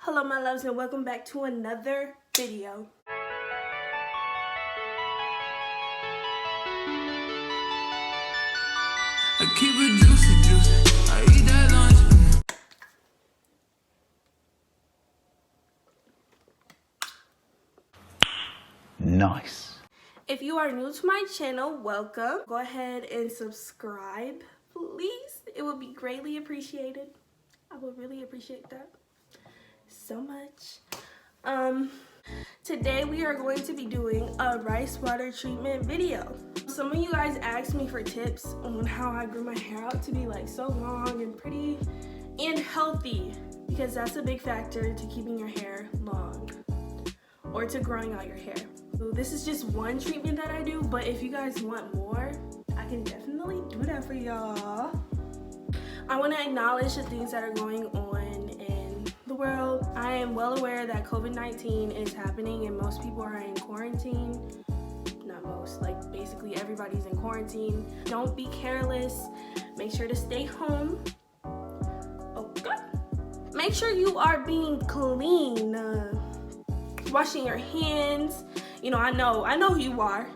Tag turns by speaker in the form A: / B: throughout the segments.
A: Hello my loves and welcome back to another video.
B: I keep it juicy, I eat that lunch.
C: Nice.
A: If you are new to my channel, welcome. Go ahead and subscribe, please. It would be greatly appreciated. I would really appreciate that so much. Today we are going to be doing a rice water treatment video. Some of you guys asked me for tips on how I grew my hair out to be like so long and pretty and healthy, because that's a big factor to keeping your hair long or to growing out your hair. So this is just one treatment that I do, but if you guys want more, I can definitely do that for y'all. I want to acknowledge the things that are going on in the world. I am well aware that COVID-19 is happening and most people are in quarantine. Not most, like basically everybody's in quarantine. Don't be careless. Make sure to stay home. Okay. Make sure you are being clean. Washing your hands. You know, I know who you are.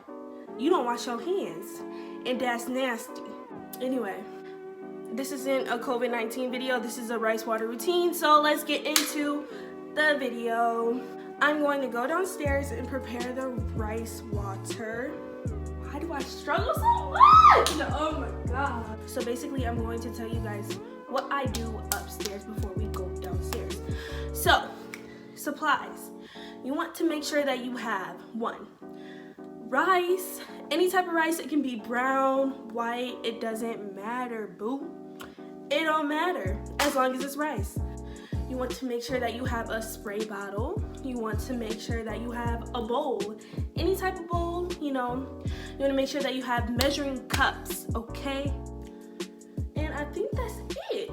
A: You don't wash your hands, and that's nasty. Anyway, this isn't a COVID-19 video. This is a rice water routine. So let's get into the video. I'm going to go downstairs and prepare the rice water. Why do I struggle so much? Oh my God. So basically, I'm going to tell you guys what I do upstairs before we go downstairs. So, supplies. You want to make sure that you have one, rice. Any type of rice. It can be brown, white, it doesn't matter, boo. It don't matter as long as it's rice. You want to make sure that you have a spray bottle. You want to make sure that you have a bowl, any type of bowl, you know. You want to make sure that you have measuring cups, okay? And I think that's it.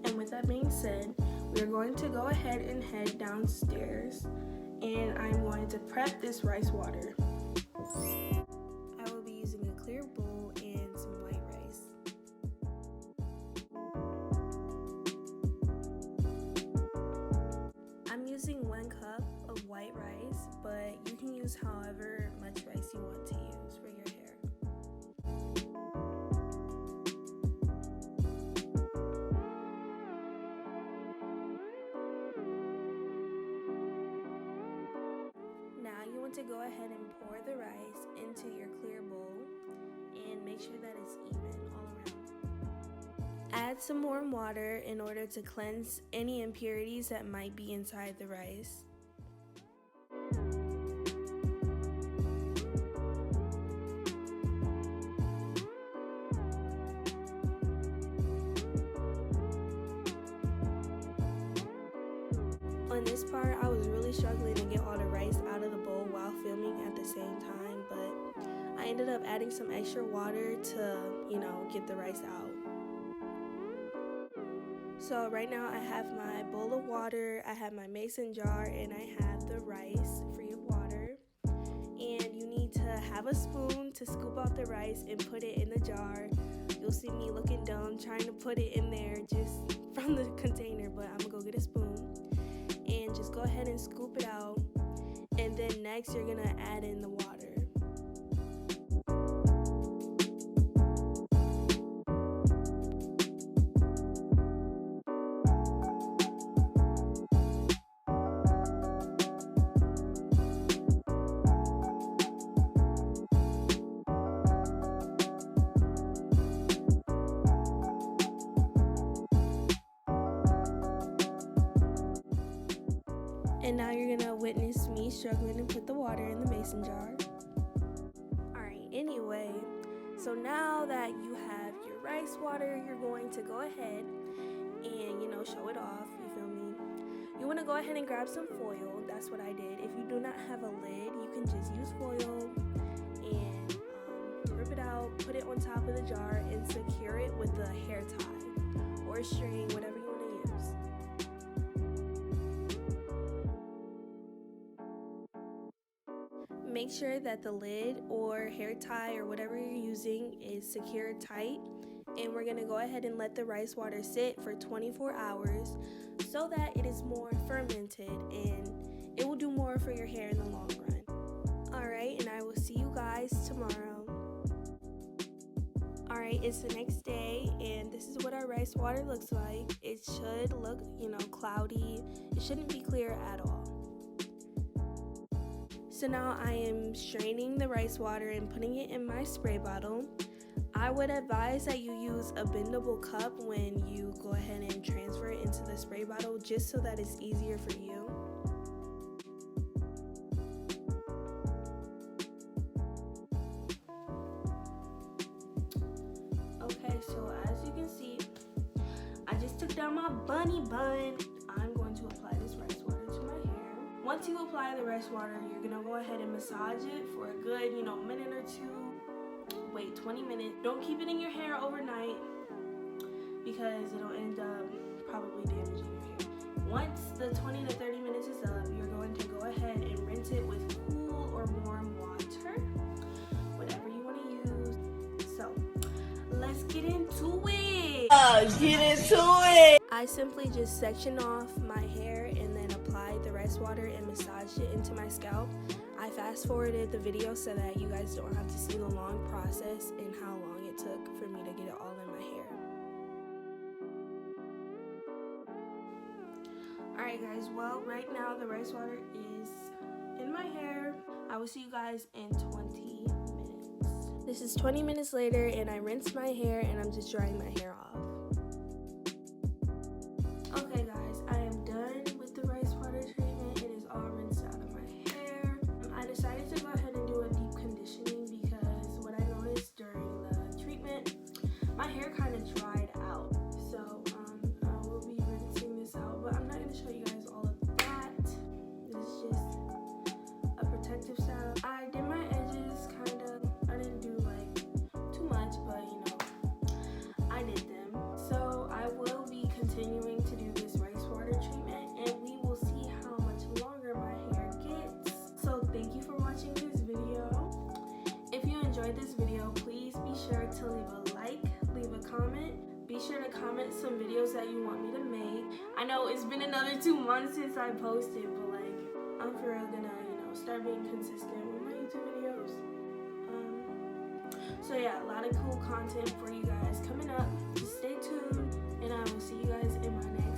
A: And with that being said, we're going to go ahead and head downstairs, and I'm going to prep this rice water. I will be using a clear bowl and some white rice. I'm using 1 cup of white rice, but you can use however much rice you want to use for your hair. Now you want to go ahead and pour the rice into your clear bowl and make sure that it's even all around. Add some warm water in order to cleanse any impurities that might be inside the rice. On this part, I was really struggling to get all the rice out of the bowl while filming at the same time, but I ended up adding some extra water to, get the rice out. So right now I have my bowl of water, I have my mason jar, and I have the rice free of water. And you need to have a spoon to scoop out the rice and put it in the jar. You'll see me looking dumb trying to put it in there just from the container, but I'm gonna go get a spoon. And just go ahead and scoop it out, and then next you're gonna add in the water. And now you're gonna witness me struggling to put the water in the mason jar. Alright, anyway, so now that you have your rice water, you're going to go ahead and, show it off, you feel me? You wanna go ahead and grab some foil, that's what I did. If you do not have a lid, you can just use foil and rip it out, put it on top of the jar, and secure it with a hair tie or a string, whatever you wanna use. Make sure that the lid or hair tie or whatever you're using is secured tight, And we're gonna go ahead and let the rice water sit for 24 hours so that it is more fermented and it will do more for your hair in the long run. Alright, and I will see you guys tomorrow. Alright, it's the next day and this is what our rice water looks like. It should look, cloudy. It shouldn't be clear at all. So now I am straining the rice water and putting it in my spray bottle. I would advise that you use a bendable cup when you go ahead and transfer it into the spray bottle, just so that it's easier for you. Okay, so as you can see, I just took down my bunny bun. I'm going to apply this rice water to my hair. Once you apply the rice water, you're gonna go ahead and massage it for a good, minute or two. Wait 20 minutes. Don't keep it in your hair overnight because it'll end up probably damaging your hair. Once the 20 to 30 minutes is up, you're going to go ahead and rinse it with cool or warm water, whatever you want to use. So let's get into it. I simply just section off my hair and then apply the rice water and massage it into my scalp. I fast forwarded the video so that you guys don't have to see the long process and how long it took for me to get it all in my hair. Alright guys, well right now the rice water is in my hair. I will see you guys in 20 minutes. This is 20 minutes later and I rinsed my hair and I'm just drying my hair off. Okay guys, I am done with the rice water treatment. It is all rinsed out of my hair. I decided to go ahead and do a deep conditioning because what I noticed during the treatment, my hair kind of dried out. So I will be rinsing this out, but I'm not going to show you guys all of that. This is just a protective style. I did my edges kind of, I didn't do like too much, but I did them. So I will be continuing to do this rice water treatment and we will see how much longer my hair gets. So thank you for watching this video. If you enjoyed this video, please be sure to leave a like, leave a comment. Be sure to comment some videos that you want me to make. I know it's been another 2 months since I posted, but I'm for real gonna, start being consistent with my YouTube videos. So yeah, a lot of cool content for you guys coming up. Just stay tuned and I will see you guys in my next